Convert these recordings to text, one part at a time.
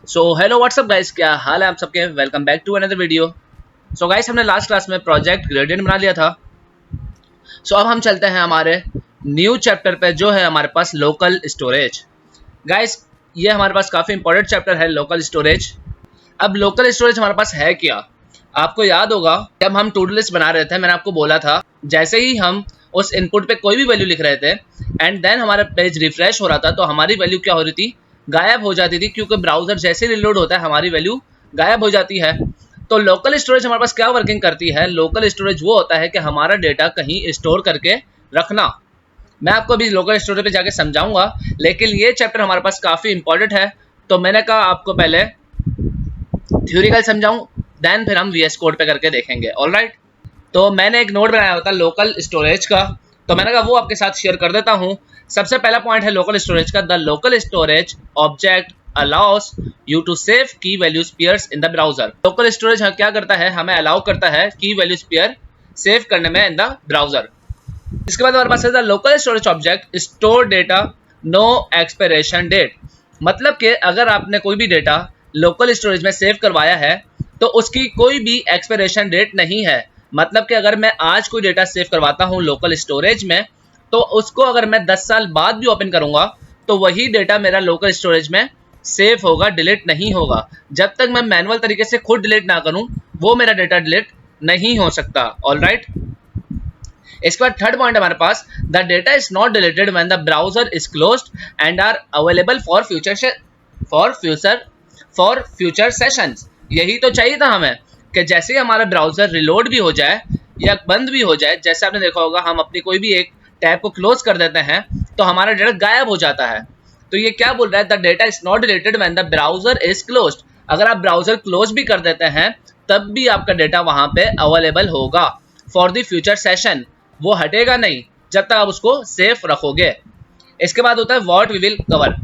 So hello what's up guys, क्या हाल है आप सबके। Welcome back to another video. So guys, हमने लास्ट क्लास में प्रोजेक्ट ग्रेडियंट बना लिया था। अब हम चलते हैं हमारे न्यू चैप्टर पे, जो है हमारे पास लोकल स्टोरेज। गाइस, ये हमारे पास काफ़ी इंपॉर्टेंट चैप्टर है लोकल स्टोरेज। अब लोकल स्टोरेज हमारे पास है क्या। आपको याद होगा जब हम टू डू लिस्ट बना रहे थे, मैंने आपको बोला था जैसे ही हम उस इनपुट पे कोई भी वैल्यू लिख रहे थे एंड देन हमारा पेज रिफ्रेश हो रहा था, तो हमारी वैल्यू क्या हो रही थी, गायब हो जाती थी। क्योंकि ब्राउजर जैसे रिलोड होता है हमारी वैल्यू गायब हो जाती है। तो लोकल स्टोरेज हमारे पास क्या वर्किंग करती है। लोकल स्टोरेज वो होता है कि हमारा डेटा कहीं स्टोर करके रखना। मैं आपको अभी लोकल स्टोरेज पे जाके समझाऊंगा, लेकिन ये चैप्टर हमारे पास काफ़ी इंपॉर्टेंट है। तो मैंने कहा आपको पहले थ्योरिकल समझाऊं, देन फिर हम वीएस कोड पे करके देखेंगे। ऑलराइट, तो मैंने एक नोट बनाया होता लोकल स्टोरेज का, तो मैंने कहा वो आपके साथ शेयर कर देता हूं। सबसे पहला पॉइंट है लोकल स्टोरेज का। The local storage object allows you to save key values pairs in the browser. Local storage क्या करता है, हमें अलाउ करता है की वैल्यूज पेयर सेव करने में इन द ब्राउजर। इसके बाद हमारे पास है the local storage object store data no expiration date. मतलब कि अगर आपने कोई भी डेटा लोकल स्टोरेज में सेव करवाया है तो उसकी कोई भी एक्सपायरेशन डेट नहीं है। मतलब कि अगर मैं आज कोई डेटा सेव करवाता हूं लोकल स्टोरेज में, तो उसको अगर मैं 10 साल बाद भी ओपन करूंगा तो वही डेटा मेरा लोकल स्टोरेज में सेव होगा, डिलीट नहीं होगा। जब तक मैं मैनुअल तरीके से खुद डिलीट ना करूं, वो मेरा डेटा डिलीट नहीं हो सकता। ऑलराइट, इसके बाद थर्ड पॉइंट हमारे पास, the data is not deleted when the browser is closed and are available for future sessions. यही तो चाहिए था हमें कि जैसे ही हमारा ब्राउजर रिलोड भी हो जाए या बंद भी हो जाए, जैसे आपने देखा होगा हम अपनी कोई भी एक टैब को क्लोज कर देते हैं तो हमारा डेटा गायब हो जाता है। तो ये क्या बोल रहा है, the data is not deleted when the browser is closed. अगर आप ब्राउजर क्लोज भी कर देते हैं तब भी आपका डेटा वहां पे अवेलेबल होगा फॉर द फ्यूचर सेशन। वो हटेगा नहीं जब तक आप उसको सेफ रखोगे। इसके बाद होता है व्हाट वी विल कवर।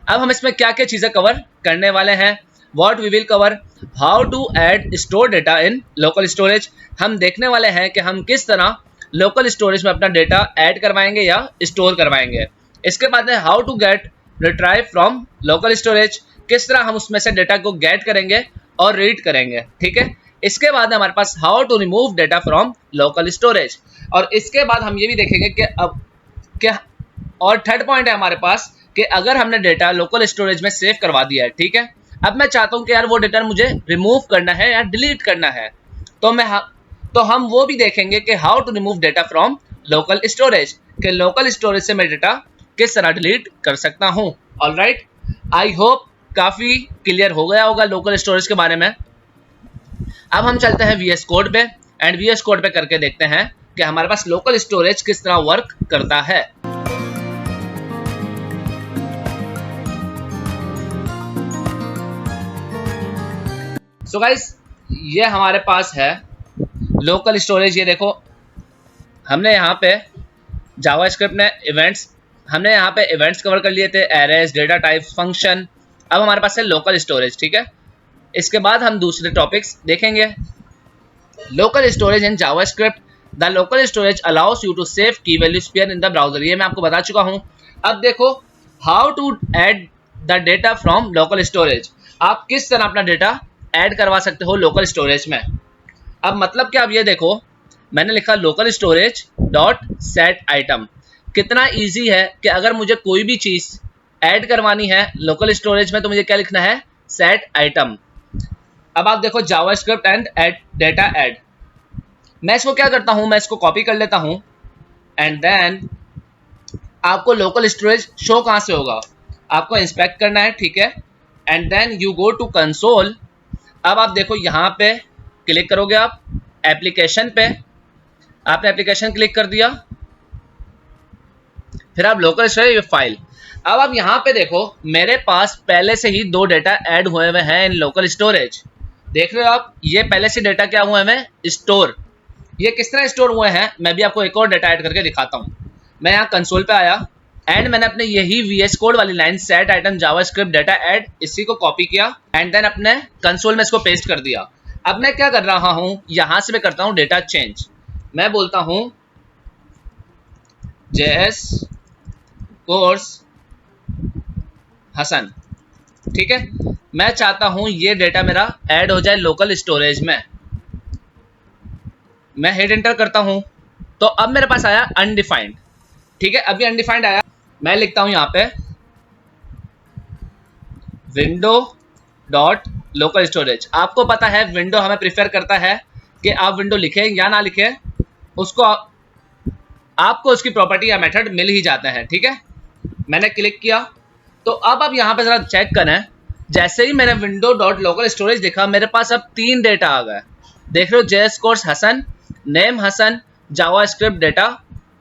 अब हम इसमें क्या क्या चीजें कवर करने वाले हैं। What we will cover, how to add store data in local storage. हम देखने वाले हैं कि हम किस तरह लोकल स्टोरेज में अपना डेटा ऐड करवाएंगे या स्टोर करवाएंगे। इसके बाद है how to get retrieve from local storage. किस तरह हम उसमें से डेटा को गेट करेंगे और रीड करेंगे। ठीक है, इसके बाद हमारे पास how to remove data from local storage. और इसके बाद हम ये भी देखेंगे कि अब क्या, और थर्ड पॉइंट है हमारे पास कि अगर हमने डेटा लोकल स्टोरेज में सेव करवा दिया है, ठीक है, अब मैं चाहता हूं कि यार वो डेटा मुझे रिमूव करना है या डिलीट करना है, तो हम वो भी देखेंगे कि how to remove data from local storage, कि लोकल स्टोरेज से मैं डेटा किस तरह डिलीट कर सकता हूं। ऑलराइट, आई होप काफी क्लियर हो गया होगा लोकल स्टोरेज के बारे में। अब हम चलते हैं वीएस कोड पे एंड वीएस कोड पे करके देखते हैं कि हमारे पास लोकल स्टोरेज किस तरह वर्क करता है। सो गाइस, ये हमारे पास है लोकल स्टोरेज। ये देखो, हमने यहाँ पे जावास्क्रिप्ट में हमने यहाँ पे इवेंट्स कवर कर लिए थे, एरेज, डेटा टाइप्स, फंक्शन। अब हमारे पास है लोकल स्टोरेज। ठीक है, इसके बाद हम दूसरे टॉपिक्स देखेंगे। Local storage in JavaScript, the local storage allows you to save key values pair in the browser. ये मैं आपको बता चुका हूँ। अब देखो how to add the data from local storage. आप किस तरह अपना डेटा ऐड करवा सकते हो लोकल स्टोरेज में। अब मतलब क्या, अब ये देखो मैंने लिखा local storage dot set item. कितना इजी है कि अगर मुझे कोई भी चीज ऐड करवानी है लोकल स्टोरेज में तो मुझे क्या लिखना है, सेट आइटम। अब आप देखो JavaScript and add data add. मैं इसको क्या करता हूं, मैं इसको कॉपी कर लेता हूं एंड देन आपको लोकल स्टोरेज शो कहां से होगा, आपको इंस्पेक्ट करना है। ठीक है, and then you go to console. अब आप देखो यहाँ पे क्लिक करोगे, आप एप्लीकेशन पे, आपने एप्लीकेशन क्लिक कर दिया, फिर आप लोकल स्टोरेज फाइल। अब आप यहाँ पे देखो मेरे पास पहले से ही दो डेटा ऐड हुए हुए हैं इन लोकल स्टोरेज। देख रहे हो आप, ये पहले से डेटा क्या हुए हैं, स्टोर। ये किस तरह स्टोर हुए हैं, मैं भी आपको एक और डेटा ऐड करके दिखाता हूँ। मैं यहाँ कंसोल पे आया एंड मैंने अपने यही वीएस कोड वाली line set item JavaScript data add, इसी को कॉपी किया एंड देन अपने कंसोल में इसको पेस्ट कर दिया। अब मैं क्या कर रहा हूँ, यहाँ से मैं करता हूँ डेटा चेंज। मैं बोलता हूँ जेएस कोर्स हसन। ठीक है, मैं चाहता हूं ये डेटा मेरा ऐड हो जाए लोकल स्टोरेज में। मैं हिट एंटर करता हूं तो अब मेरे पास आया अनडिफाइंड। ठीक है, अभी अनडिफाइंड आया। मैं लिखता हूं यहां पे विंडो डॉट लोकल स्टोरेज। आपको पता है विंडो हमें प्रिफर करता है कि आप विंडो लिखें या ना लिखें, उसको आपको उसकी प्रॉपर्टी या मेथड मिल ही जाता है। ठीक है, मैंने क्लिक किया तो अब आप यहाँ पे जरा चेक करें, जैसे ही मैंने विंडो डॉट लोकल स्टोरेज देखा मेरे पास अब 3 डेटा आ गए। देख रहे हो, JS course Hasan, name Hasan, JavaScript data,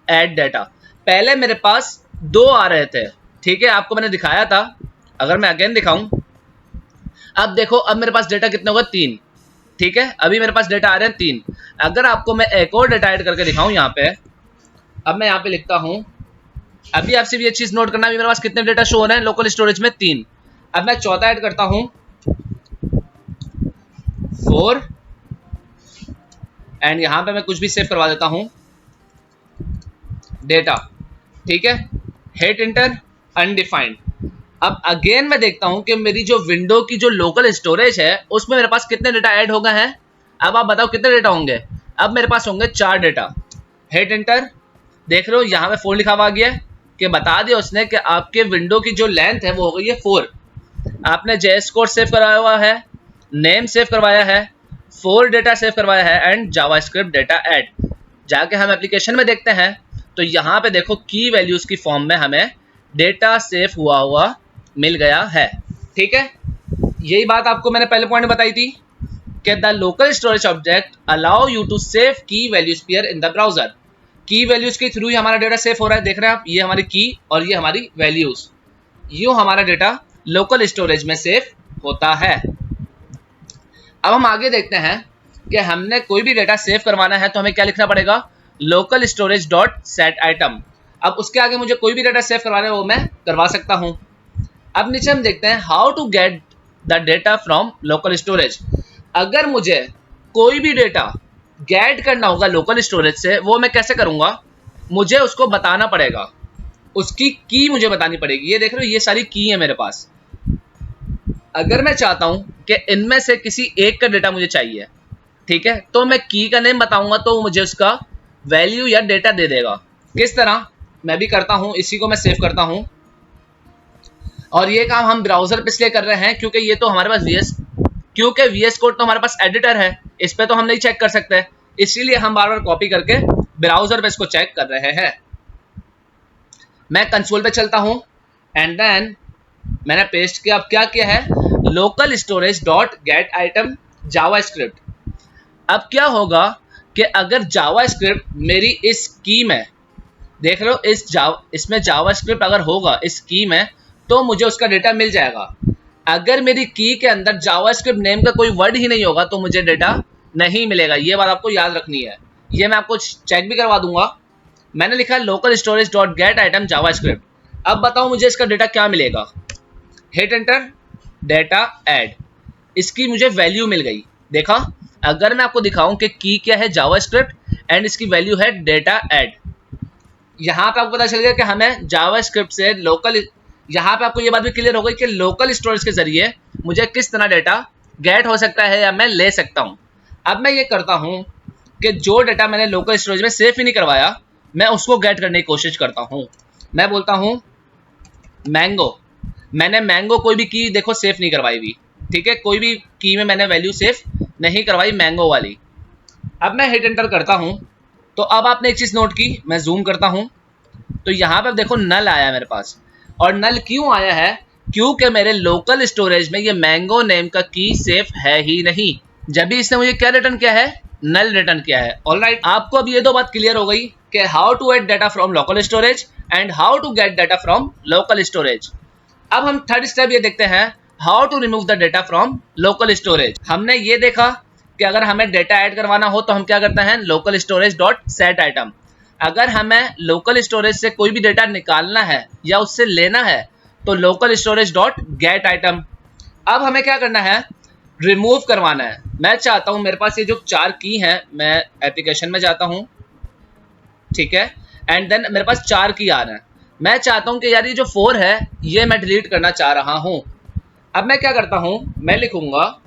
add data. पहले मेरे पास 2 आ रहे थे। ठीक है, आपको मैंने दिखाया था। अगर मैं अगेन दिखाऊं, अब देखो अब मेरे पास डेटा कितने होगा, 3। ठीक है, अभी मेरे पास डेटा आ रहे हैं 3। अगर आपको मैं एक और डेटा ऐड करके दिखाऊं यहाँ पे, अब मैं यहाँ पे लिखता हूं, अभी आपसे भी ये चीज नोट करना, अभी मेरे पास कितने डेटा शो हो रहे हैं लोकल स्टोरेज में, 3। अब मैं चौथा ऐड करता हूं 4, एंड यहां पे मैं कुछ भी सेव करवा देता हूं डेटा। ठीक है, हिट एंटर, अनडिफाइंड। अब अगेन मैं देखता हूं कि मेरी जो विंडो की जो लोकल स्टोरेज है उसमें मेरे पास कितने डेटा ऐड हो गए हैं। अब आप बताओ कितने डेटा होंगे। अब मेरे पास होंगे 4 डेटा। हिट एंटर, देख रहे हो यहाँ पे 4 लिखा हुआ गया है कि बता दिया उसने कि आपके विंडो की जो लेंथ है वो हो गई है 4। आपने जेएस कोड सेव करवाया हुआ है, नेम सेव करवाया है, 4 डेटा सेव करवाया है, एंड जावास्क्रिप्ट डेटा ऐड। जाके हम एप्लीकेशन में देखते हैं तो यहाँ पे देखो की वैल्यूज की फॉर्म में हमें डेटा सेव हुआ मिल गया है। ठीक है, यही बात आपको मैंने पहले पॉइंट में बताई थी कि the local storage object allow you to save key values pair in the browser. Key values के थ्रू ही हमारा डेटा सेव हो रहा है। देख रहे हैं आप, ये हमारी की और ये हमारी वैल्यूज, यूं हमारा डेटा लोकल स्टोरेज में सेव होता है। अब हम आगे देखते हैं कि हमने कोई भी डेटा सेव करवाना है तो हमें क्या लिखना पड़ेगा, local storage dot set item. अब उसके आगे मुझे कोई भी डेटा सेव करवाना है वो मैं करवा सकता हूं। अब नीचे हम देखते हैं how to get the data from local storage. अगर मुझे कोई भी डेटा गेट करना होगा लोकल स्टोरेज से, वो मैं कैसे करूंगा, मुझे उसको बताना पड़ेगा, उसकी की मुझे बतानी पड़ेगी। ये देख रहे हो, ये सारी की है मेरे पास। अगर मैं चाहता हूं कि इनमें से किसी एक का डेटा मुझे चाहिए, ठीक है, तो मैं की का नेम बताऊंगा तो मुझे उसका वैल्यू या डेटा दे देगा। किस तरह, मैं भी करता हूं, इसी को मैं सेव करता हूं। और ये काम हम ब्राउजर पे इसलिए कर रहे हैं क्योंकि ये तो हमारे पास क्योंकि VS कोड तो हमारे पास एडिटर है, इस पे तो हम नहीं चेक कर सकते, इसीलिए हम बार बार कॉपी करके ब्राउजर पे इसको चेक कर रहे हैं। मैं कंसोल पे चलता हूं एंड देन मैंने पेस्ट किया। अब क्या किया है, local storage dot gate item JavaScript. अब क्या होगा कि अगर जावास्क्रिप्ट मेरी इस की में, देख रहे हो इसमें जावास्क्रिप्ट अगर होगा इस की में तो मुझे उसका डेटा मिल जाएगा। अगर मेरी की के अंदर जावास्क्रिप्ट नेम का कोई वर्ड ही नहीं होगा तो मुझे डेटा नहीं मिलेगा। ये बात आपको याद रखनी है, ये मैं आपको चेक भी करवा दूंगा। मैंने लिखा है local storage dot gate item JavaScript. अब बताओ मुझे इसका डेटा क्या मिलेगा। हिट एंटर, डेटा ऐड, इसकी मुझे वैल्यू मिल गई। देखा, अगर मैं आपको दिखाऊं कि की क्या है, जावास्क्रिप्ट, एंड इसकी वैल्यू है डेटा ऐड, यहां पे आपको पता चल गया कि हमें जावास्क्रिप्ट से लोकल, यहाँ पे आपको ये बात भी क्लियर हो गई कि लोकल स्टोरेज के जरिए मुझे किस तरह डेटा गेट हो सकता है या मैं ले सकता हूँ। अब मैं ये करता हूँ कि जो डेटा मैंने लोकल स्टोरेज में सेव ही नहीं करवाया, मैं उसको गेट करने की कोशिश करता हूँ। मैं बोलता हूँ मैंगो। मैंने मैंगो कोई भी की देखो सेव नहीं करवाई हुई, ठीक है, कोई भी की में मैंने वैल्यू सेव नहीं करवाई मैंगो वाली। अब मैं हिट एंटर करता हूँ तो अब आपने एक चीज़ नोट की, मैं जूम करता हूँ तो यहाँ पर देखो नल आया मेरे पास। और नल क्यों आया है, क्योंकि मेरे लोकल स्टोरेज में ये मैंगो नेम का की सेफ है ही नहीं। जब भी इसने मुझे क्या रिटर्न किया है, नल रिटर्न किया है। ऑलराइट, आपको अब ये 2 बात क्लियर हो गई कि how to add data from local storage and how to get data from local storage. अब हम थर्ड स्टेप ये देखते हैं, how to remove the data from local storage. हमने ये देखा कि अगर हमें डेटा ऐड करवाना हो तो हम क्या करते हैं, local storage dot set item. अगर हमें लोकल स्टोरेज से कोई भी डेटा निकालना है या उससे लेना है तो local storage dot gate item. अब हमें क्या करना है, रिमूव करवाना है। मैं चाहता हूं मेरे पास ये जो 4 की हैं, मैं एप्लीकेशन में जाता हूं, ठीक है, एंड देन मेरे पास 4 की आ रहे हैं। मैं चाहता हूं कि यार ये जो 4 है ये मैं डिलीट करना चाह रहा हूं। अब मैं क्या करता हूं, मैं लिखूंगा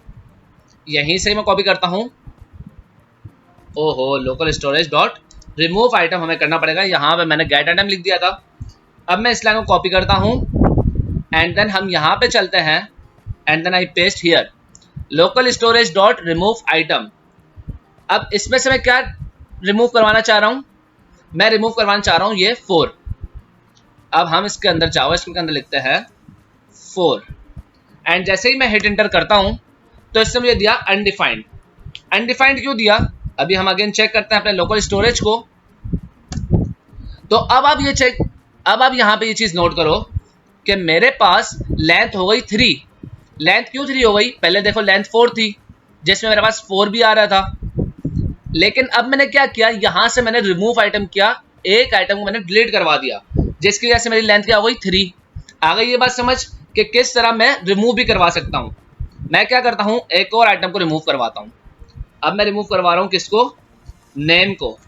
यहीं से मैं कॉपी करता हूं, ओहो local storage dot remove item हमें करना पड़ेगा, यहाँ पे मैंने गेट आइटम लिख दिया था। अब मैं इस लाइन को कॉपी करता हूँ एंड देन हम यहाँ पे चलते हैं and then I paste here local storage dot remove item. अब इसमें से मैं क्या रिमूव करवाना चाह रहा हूँ, मैं रिमूव करवाना चाह रहा हूँ ये 4। अब हम इसके अंदर जावास्क्रिप्ट के अंदर लिखते हैं 4 एंड जैसे ही मैं हिट एंटर करता हूँ तो इससे मुझे दिया अनडिफाइंड। अनडिफाइंड क्यों दिया, अभी हम अगेन चेक करते हैं अपने लोकल स्टोरेज को। तो अब आप ये चेक, अब आप यहाँ पे ये चीज नोट करो कि मेरे पास लेंथ हो गई 3। लेंथ क्यों 3 हो गई, पहले देखो लेंथ 4 थी जिसमें मेरे पास 4 भी आ रहा था, लेकिन अब मैंने क्या किया, यहां से मैंने रिमूव आइटम किया, एक आइटम को मैंने डिलीट करवा दिया जिसकी वजह से मेरी लेंथ क्या हो गई 3। आ गई ये बात समझ कि किस तरह मैं रिमूव भी करवा सकता हूं। मैं क्या करता हूं, एक और आइटम को रिमूव करवाता हूं। अब मैं रिमूव करवा रहा हूं किसको, नेम को।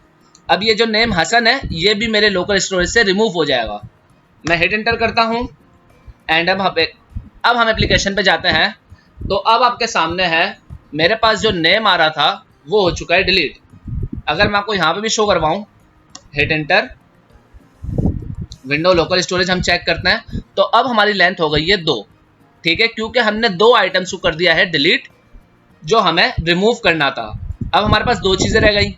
अब ये जो नेम हसन है ये भी मेरे लोकल स्टोरेज से रिमूव हो जाएगा। मैं हिट एंटर करता हूं एंड अब हम एप्लीकेशन पे जाते हैं। तो अब आपके सामने है मेरे पास जो नेम आ रहा था वो हो चुका है डिलीट। अगर मैं आपको यहाँ पे भी शो करवाऊं, hit enter, window local storage हम चेक करते हैं तो अब हमारी लेंथ हो गई है 2। ठीक है, क्योंकि हमने 2 आइटम्स को कर दिया है डिलीट जो हमें रिमूव करना था। अब हमारे पास 2 चीजें रह गई।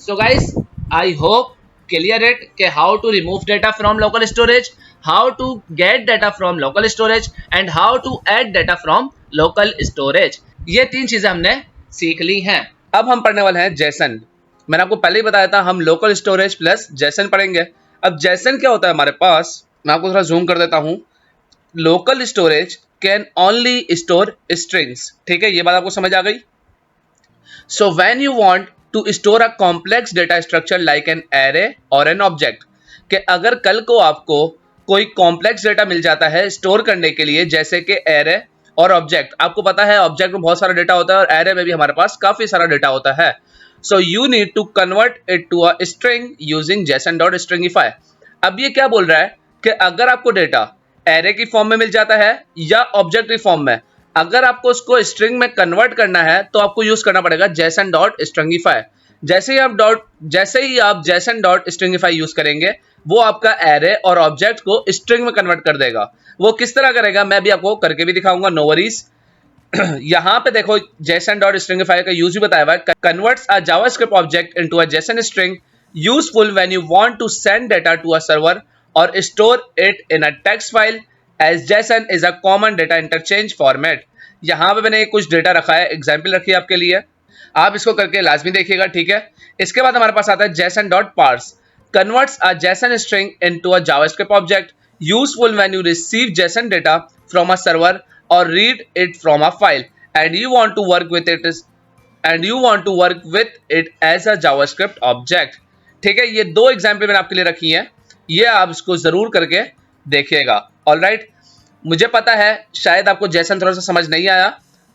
So guys I hope clear it कि how to remove data from local storage, how to get data from local storage and how to add data from local storage. ये 3 चीजें हमने सीख ली हैं। अब हम पढ़ने वाले हैं जेसन। मैंने आपको पहले ही बताया था हम लोकल स्टोरेज प्लस जेसन पढ़ेंगे। अब जेसन क्या होता है हमारे पास, मैं आपको थोड़ा जूम कर देता हूं। Local storage can only store strings. ठीक है, ये बात आपको समझ आ गई। So when you want to store a complex data structure like an array और एन ऑब्जेक्ट, कि अगर कल को आपको कोई कॉम्प्लेक्स डेटा मिल जाता है स्टोर करने के लिए, जैसे कि एरे और ऑब्जेक्ट। आपको पता है ऑब्जेक्ट में बहुत सारा डेटा होता है और एरे में भी हमारे पास काफी सारा डेटा होता है। So you need to convert it to a string using json.stringify। अब ये क्या बोल रहा है कि अगर आपको डेटा एरे की फॉर्म में मिल जाता है या ऑब्जेक्ट की फॉर्म में, अगर आपको उसको स्ट्रिंग में कन्वर्ट करना है तो आपको यूज करना पड़ेगा json.stringify। जैसे ही आप json.stringify यूज करेंगे वो आपका एरे और ऑब्जेक्ट को स्ट्रिंग में कन्वर्ट कर देगा। वो किस तरह करेगा मैं भी आपको करके भी दिखाऊंगा, नो वरीज। यहाँ पे देखो json.stringify का यूज भी बताया हुआ है। Converts a JavaScript object into a json string, useful when you want to send data to a server or store it in a text file, as json is a common data interchange format. यहाँ पे मैंने कुछ data रखा है, example रखी है आपके लिए, आप इसको करके लाजमी देखिएगा। ठीक है, इसके बाद हमारे पास आता है json.parse, converts a json string into a JavaScript object, useful when you receive json data from a server or read it from a file and you want to work with it as a JavaScript object। ठीक है, ये 2 example मैंने आपके लिए रखी हैं, ये आप इसको जरूर करके देखिएगा। ऑलराइट, मुझे पता है शायद आपको जैसन थोड़ा सा समझ नहीं आया,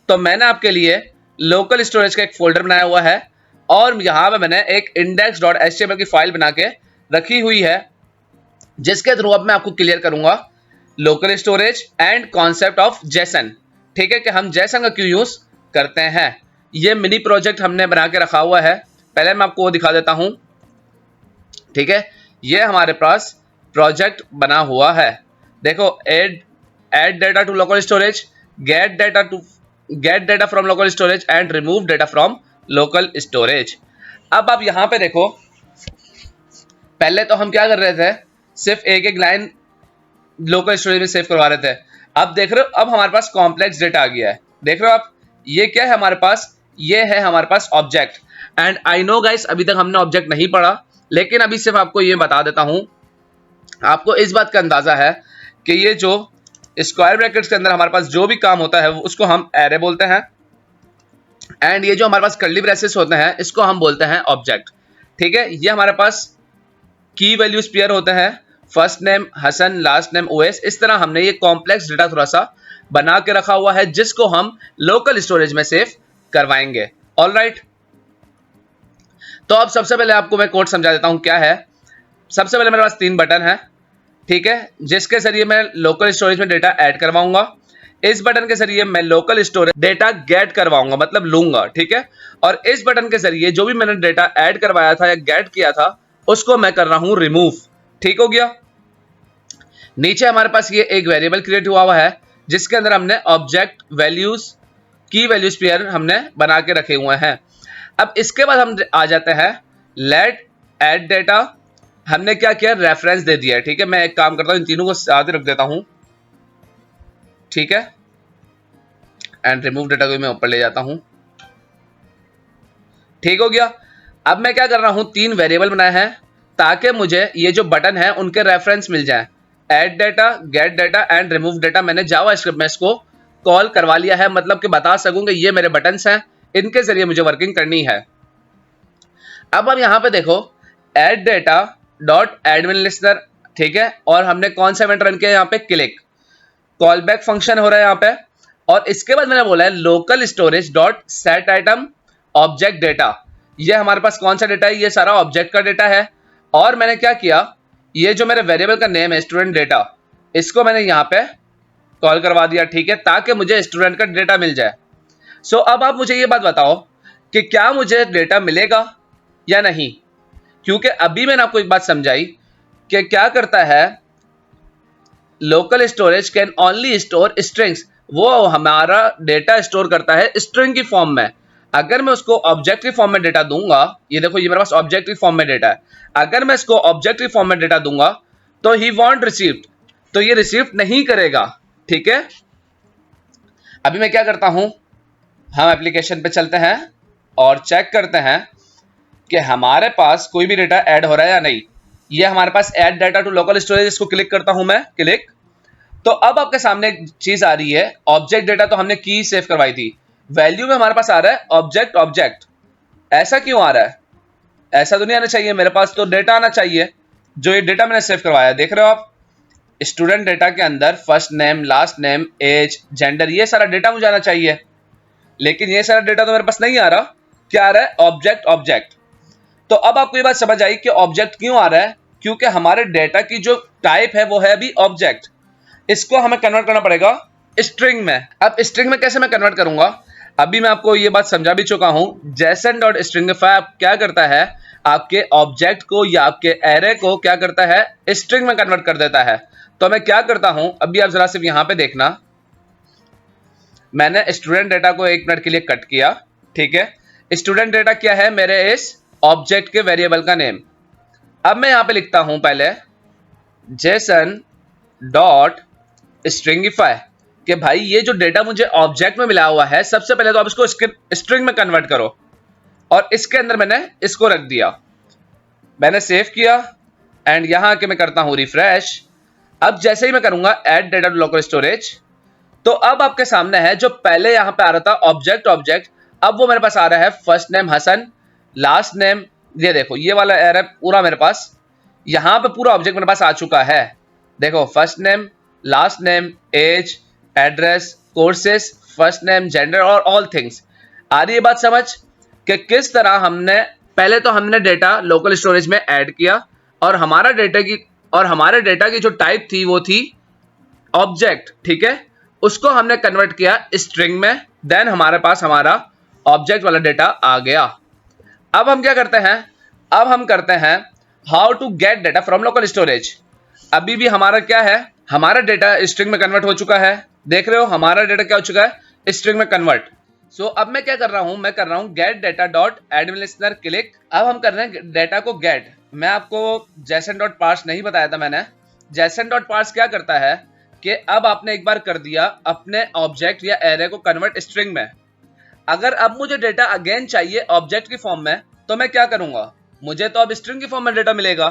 तो मैंने आपके लिए लोकल स्टोरेज का एक फोल्डर बनाया हुआ है और यहाँ पे मैंने एक index.html की फाइल बना के रखी हुई है, जिसके थ्रू अब मैं आपको क्लियर करूंगा local storage and concept of Jason. ठीक है, कि हम जेसन का क्यों यूज करते हैं। ये मिनी प्रोजेक्ट हमने बना के रखा हुआ है, पहले मैं आपको वो दिखा देता हूं। ठीक है, ये हमारे पास प्रोजेक्ट बना हुआ है, देखो add data to local storage, get data from local storage and remove data from local storage. अब आप यहां पे देखो, पहले तो हम क्या कर रहे थे, सिर्फ एक एक लाइन लोकल स्टोरेज में सेव करवा रहे थे। अब देख रहे हो अब हमारे पास कॉम्प्लेक्स डेटा आ गया है। देख रहे हो आप, ये क्या है हमारे पास, ये है हमारे पास object. And I know guys अभी तक हमने ऑब्जेक्ट नहीं पढ़ा, लेकिन अभी सिर्फ आपको ये बता देता हूं, आपको इस बात का अंदाजा है कि ये जो स्क्वायर ब्रैकेट्स के अंदर हमारे पास जो भी काम होता है उसको हम एरे बोलते हैं, एंड ये जो हमारे पास कर्ली ब्रेसेस होते हैं इसको हम बोलते हैं ऑब्जेक्ट। ठीक है, ये हमारे पास की वैल्यूज पेयर होते हैं, first name Hasan, last name OS. इस तरह हमने ये कॉम्प्लेक्स डेटा थोड़ा सा बना के रखा हुआ है जिसको हम लोकल स्टोरेज में सेव करवाएंगे। ऑलराइट, तो अब सबसे पहले आपको मैं कोड समझा देता हूं क्या है। सबसे पहले मेरे पास 3 बटन है, ठीक है, जिसके जरिए मैं लोकल स्टोरेज में डेटा ऐड करवाऊंगा। इस बटन के जरिए मैं लोकल स्टोरेज डेटा गेट करवाऊंगा, मतलब लूंगा, ठीक है। और इस बटन के जरिए जो भी मैंने डेटा ऐड करवाया था या गेट किया था उसको मैं कर रहा हूं रिमूव। ठीक हो गया। नीचे हमारे पास ये एक वेरिएबल क्रिएट हुआ है जिसके अंदर हमने ऑब्जेक्ट वैल्यूज की वैल्यूज पेयर हमने बना के रखे हुए हैं। अब इसके बाद हम आ जाते हैं लेट ऐड डेटा। हमने क्या किया, रेफरेंस दे दिया है, ठीक है। मैं एक काम करता हूं, इन तीनों को साथ ही रख देता हूं, ठीक है। एंड रिमूव डेटा को मैं ऊपर ले जाता हूं, ठीक हो गया। अब मैं क्या कर रहा हूं, 3 वेरिएबल बनाए हैं ताकि मुझे ये जो बटन है उनके रेफरेंस मिल जाए। Add data, gate data and remove data मैंने जावास्क्रिप्ट में इसको कॉल करवा लिया है, मतलब कि बता सकूं कि ये मेरे बटन्स हैं, इनके जरिए मुझे वर्किंग करनी है। अब हम यहां पे देखो add data dot admin lister, ठीक है। और हमने कौन सा इवेंट रन किया यहाँ पे, क्लिक कॉल बैक फंक्शन हो रहा है यहाँ पे। और इसके बाद मैंने बोला है local storage dot set item object data. ये हमारे पास कौन सा डेटा है, ये सारा ऑब्जेक्ट का डेटा है। और मैंने क्या किया, ये जो मेरे वेरिएबल का नेम है स्टूडेंट डेटा, इसको मैंने यहाँ पे कॉल करवा दिया, ठीक है, ताकि मुझे स्टूडेंट का डेटा मिल जाए। सो अब आप मुझे ये बात बताओ कि क्या मुझे डेटा मिलेगा या नहीं, क्योंकि अभी मैंने आपको एक बात समझाई कि क्या करता है local storage can only store strings. वो हमारा डेटा स्टोर करता है स्ट्रिंग की फॉर्म में। अगर मैं उसको ऑब्जेक्ट की फॉर्म में डेटा दूंगा, ये देखो ये मेरे पास ऑब्जेक्ट की फॉर्म में डेटा है, अगर मैं इसको ऑब्जेक्ट की फॉर्म में डेटा दूंगा तो ही वॉन्ट रिसीव्ड, तो ये रिसीव नहीं करेगा, ठीक है। अभी मैं क्या करता हूं, हम एप्लीकेशन पे चलते हैं और चेक करते हैं कि हमारे पास कोई भी डेटा ऐड हो रहा है या नहीं। ये हमारे पास add data to local storage, इसको क्लिक करता हूं मैं, क्लिक। तो अब आपके सामने एक चीज आ रही है, ऑब्जेक्ट डेटा तो हमने की सेव करवाई थी, वैल्यू में हमारे पास आ रहा है ऑब्जेक्ट ऑब्जेक्ट। ऐसा क्यों आ रहा है, ऐसा तो नहीं आना चाहिए, मेरे पास तो डेटा आना चाहिए जो ये डेटा मैंने सेव करवाया। देख रहे हो आप, स्टूडेंट डेटा के अंदर first name, last name, age, gender, ये सारा डेटा मुझे आना चाहिए, लेकिन ये सारा डेटा तो मेरे पास नहीं आ रहा। क्या आ रहा है, ऑब्जेक्ट ऑब्जेक्ट। तो अब आपको ये बात समझ आई कि ऑब्जेक्ट क्यों आ रहा है, क्योंकि हमारे डेटा की जो टाइप है वो है अभी ऑब्जेक्ट। इसको हमें कन्वर्ट करना पड़ेगा स्ट्रिंग में। अब स्ट्रिंग में कैसे मैं कन्वर्ट करूंगा, अभी मैं आपको ये बात समझा भी चुका हूं। जेसन डॉट स्ट्रिंगिफाई क्या करता है, आपके ऑब्जेक्ट को या आपके एरे को क्या करता है, स्ट्रिंग में कन्वर्ट कर देता है। तो मैं क्या करता हूं, अभी आप जरा सिर्फ यहां पे देखना, मैंने स्टूडेंट डेटा को 1 मिनट के लिए कट किया, ठीक है। स्टूडेंट डेटा क्या है, मेरे इस ऑब्जेक्ट के वेरिएबल का नेम। अब मैं यहां पे लिखता हूं पहले जेसन डॉट स्ट्रिंगिफाई कि भाई ये जो डेटा मुझे ऑब्जेक्ट में मिला हुआ है, सबसे पहले तो आप इसको स्ट्रिंग में कन्वर्ट करो। और इसके अंदर मैंने इसको रख दिया, मैंने सेव किया एंड यहां आके मैं करता हूं रिफ्रेश। अब जैसे ही मैं करूंगा add data to local storage, तो अब आपके सामने है जो पहले यहां पे आ रहा था ऑब्जेक्ट ऑब्जेक्ट, अब वो मेरे पास आ रहा है first name Hasan, last name, ये देखो ये वाला एरे पूरा मेरे पास, यहां पे पूरा ऑब्जेक्ट मेरे पास आ चुका है। देखो first name, last name, age, address, courses, first name, gender और ऑल थिंग्स। आ रही है बात समझ कि किस तरह हमने पहले तो हमने डेटा लोकल स्टोरेज में ऐड किया और हमारे डेटा की जो टाइप थी वो थी ऑब्जेक्ट, ठीक है। उसको हमने कन्वर्ट किया स्ट्रिंग में, देन हमारे पास हमारा ऑब्जेक्ट वाला डेटा आ गया। अब हम क्या करते हैं, अब हम करते हैं how to get data from local storage. अभी भी हमारा क्या है, हमारा डेटा स्ट्रिंग में कन्वर्ट हो चुका है, देख रहे हो हमारा डेटा क्या हो चुका है, स्ट्रिंग में कन्वर्ट। सो अब मैं क्या कर रहा हूं, मैं कर रहा हूं get data dot admin lister, click. अब हम कर रहे हैं डेटा को गेट। मैं आपको जेसन डॉट पार्स नहीं बताया था मैंने। जेसन डॉट पार्स क्या करता है कि अब आपने एक बार कर दिया अपने ऑब्जेक्ट या एरे को कन्वर्ट स्ट्रिंग में, अगर अब मुझे डेटा अगेन चाहिए ऑब्जेक्ट की फॉर्म में, तो मैं क्या करूंगा, मुझे तो अब स्ट्रिंग की फॉर्म में डेटा मिलेगा,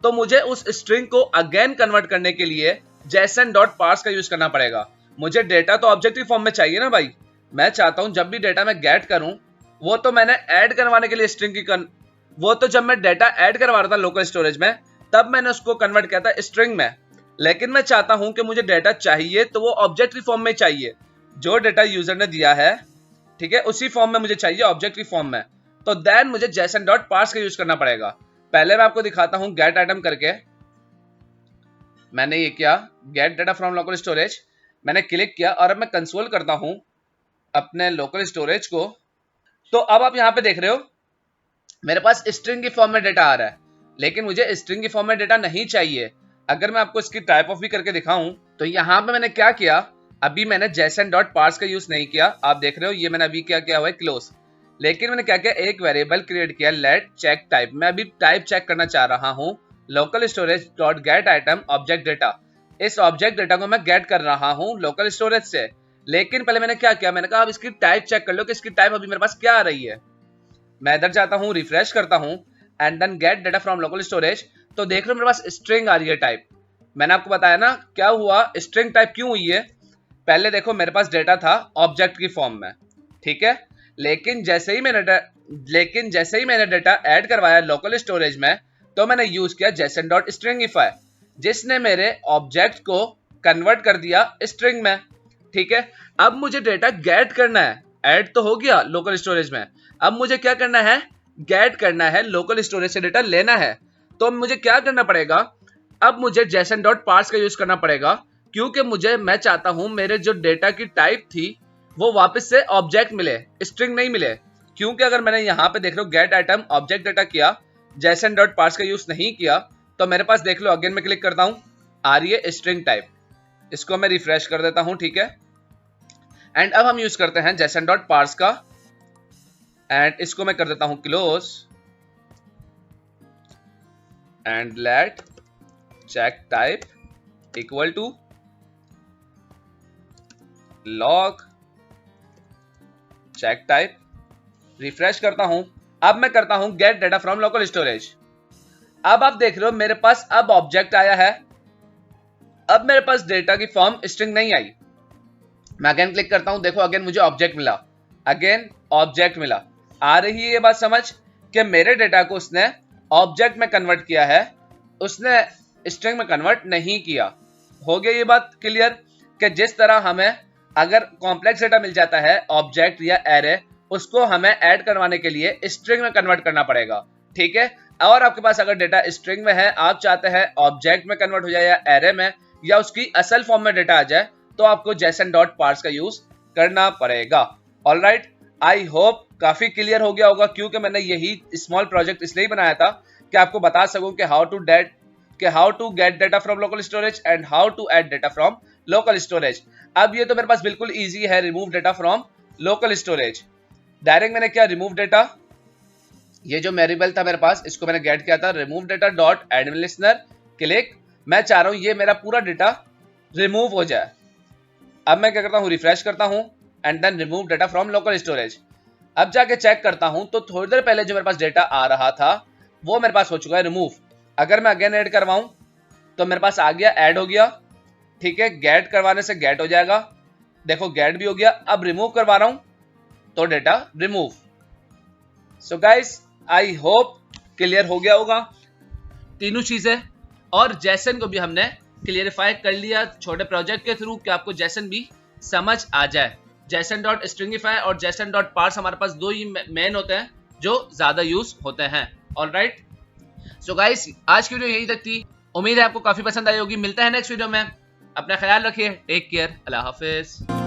तो मुझे उस स्ट्रिंग को अगेन कन्वर्ट करने के लिए जेसन डॉट पार्स का यूज करना पड़ेगा। मुझे डेटा तो ऑब्जेक्ट की फॉर्म में चाहिए ना भाई, मैं चाहता हूं जब भी डेटा मैं गेट करूं, वो तो मैंने ऐड करवाने के लिए स्ट्रिंग की वो तो जब मैं डेटा ऐड करवा रहा था लोकल स्टोरेज में, तब मैंने उसको कन्वर्ट किया था स्ट्रिंग में। लेकिन मैं चाहता हूं कि मुझे डेटा चाहिए तो वो ऑब्जेक्ट की फॉर्म में चाहिए, जो डेटा यूजर ने दिया है, ठीक है, उसी फॉर्म में मुझे चाहिए, ऑब्जेक्ट की फॉर्म में। तो देन मुझे जेसन डॉट पार्स का यूज करना पड़ेगा। पहले मैं आपको दिखाता हूं गेट आइटम करके, मैंने ये किया gate data from local storage मैंने क्लिक किया और अब मैं कंसोल करता हूं अपने लोकल स्टोरेज को। तो अब आप यहां पे देख रहे हो मेरे पास स्ट्रिंग की फॉर्म में डेटा आ रहा है, लेकिन मुझे स्ट्रिंग की फॉर्म में डेटा नहीं चाहिए। अगर मैं आपको इसकी टाइप ऑफ भी करके दिखाऊं तो यहां पे मैंने क्या किया, अभी मैंने json.parse का यूज नहीं किया। आप देख रहे हो ये मैंने अभी क्या किया हुआ है, क्लोज। लेकिन मैंने क्या किया, एक वेरिएबल क्रिएट किया लेट चेक टाइप। मैं अभी टाइप चेक करना चाह रहा हूं local storage dot gate item object data. इस ऑब्जेक्ट डेटा को मैं गेट कर रहा हूं लोकल स्टोरेज से। लेकिन पहले मैंने क्या किया, मैंने कहा अब इसकी टाइप चेक कर लो कि इसकी टाइप अभी मेरे पास क्या आ रही है। मैं इधर जाता हूं, रिफ्रेश करता हूं and then get data from local storage. तो देख लो मेरे पास स्ट्रिंग आ रही है टाइप। मैंने आपको बताया ना क्या हुआ, स्ट्रिंग टाइप क्यों हुई है। पहले देखो मेरे पास डेटा था ऑब्जेक्ट की फॉर्म में, ठीक है। लेकिन जैसे ही मैंने डेटा ऐड करवाया लोकल स्टोरेज में, तो मैंने यूज किया json.stringify, जिसने मेरे ऑब्जेक्ट को कन्वर्ट कर दिया स्ट्रिंग में, ठीक है। अब मुझे डेटा गेट करना है, ऐड तो हो गया लोकल स्टोरेज में, अब मुझे क्या करना है, गेट करना है, लोकल स्टोरेज से डेटा लेना है। तो मुझे क्या करना पड़ेगा, अब मुझे json.parse का यूज करना पड़ेगा, क्योंकि मैं चाहता हूं मेरे जो डेटा की टाइप थी वो वापस से ऑब्जेक्ट मिले, स्ट्रिंग नहीं मिले। क्योंकि अगर मैंने यहां पे देख लो गेट आइटम ऑब्जेक्ट डेटा किया, json.parse का यूज नहीं किया, तो मेरे पास देख लो अगेन मैं क्लिक करता हूं, आ रही है स्ट्रिंग टाइप। इसको मैं रिफ्रेश कर देता हूं, ठीक है। एंड अब हम यूज करते हैं json.parse का, एंड इसको मैं कर देता हूं close and let check type equal to log check type. Refresh करता हूं, अब मैं करता हूं get data from local storage. अब आप देख रहे हो मेरे पास अब ऑब्जेक्ट आया है, अब मेरे पास डेटा की फॉर्म स्ट्रिंग नहीं आई। मैं अगेन क्लिक करता हूं, देखो अगेन मुझे ऑब्जेक्ट मिला, अगेन ऑब्जेक्ट मिला। आ रही है ये बात समझ कि मेरे डेटा को उसने ऑब्जेक्ट में कन्वर्ट किया है, उसने स्ट्रिंग में कन्वर्ट नहीं किया। हो गया ये बात क्लियर कि जिस तरह हमें अगर कॉम्प्लेक्स डेटा मिल जाता है ऑब्जेक्ट या एरे, उसको हमें ऐड करवाने के लिए स्ट्रिंग में कन्वर्ट करना पड़ेगा, ठीक है। और आपके पास अगर डेटा स्ट्रिंग में है, आप चाहते हैं ऑब्जेक्ट में कन्वर्ट हो जाए या एरे में, या उसकी असल फॉर्म में डेटा आ जाए, तो आपको json.parse का यूज करना पड़ेगा। ऑलराइट, आई होप काफी क्लियर हो गया होगा, क्योंकि मैंने यही स्मॉल प्रोजेक्ट इसलिए बनाया था कि आपको बता सकूं कि how to get data from local storage and how to add data from local storage. अब ये तो मेरे पास बिल्कुल इजी है, remove data from local storage. Direct मैंने क्या, रिमूव डेटा, ये जो वेरिएबल था मेरे पास इसको मैंने गेट किया था, remove data dot admin listener, click. मैं चाह रहा हूं ये मेरा पूरा डेटा रिमूव हो जाए। अब मैं क्या करता हूं, रिफ्रेश करता हूं and then remove data from local storage. अब जाके चेक करता हूं तो थोड़ी देर पहले जो मेरे पास डेटा आ रहा था वो मेरे पास हो चुका है रिमूव। अगर मैं अगेन ऐड करवाऊं तो मेरे पास आ गया, ऐड हो गया, ठीक है। गेट करवाने से गेट हो जाएगा, देखो गेट भी हो गया। अब रिमूव करवा रहा हूं तो data remove. So guys, I hope clear हो गया होगा तीनों चीजें, और जैसन को भी हमने क्लियरिफाई कर लिया छोटे प्रोजेक्ट के थ्रू कि आपको जैसन भी समझ आ जाए। json.stringify और json.parse हमारे पास दो ही मेन होते हैं जो ज्यादा यूज होते हैं। ऑलराइट, सो गाइस आज की वीडियो यही तक थी, उम्मीद है आपको काफी पसंद आई होगी। मिलता है नेक्स्ट वीडियो में, अपना ख्याल रखिए, टेक केयर, अल्लाह हाफिज।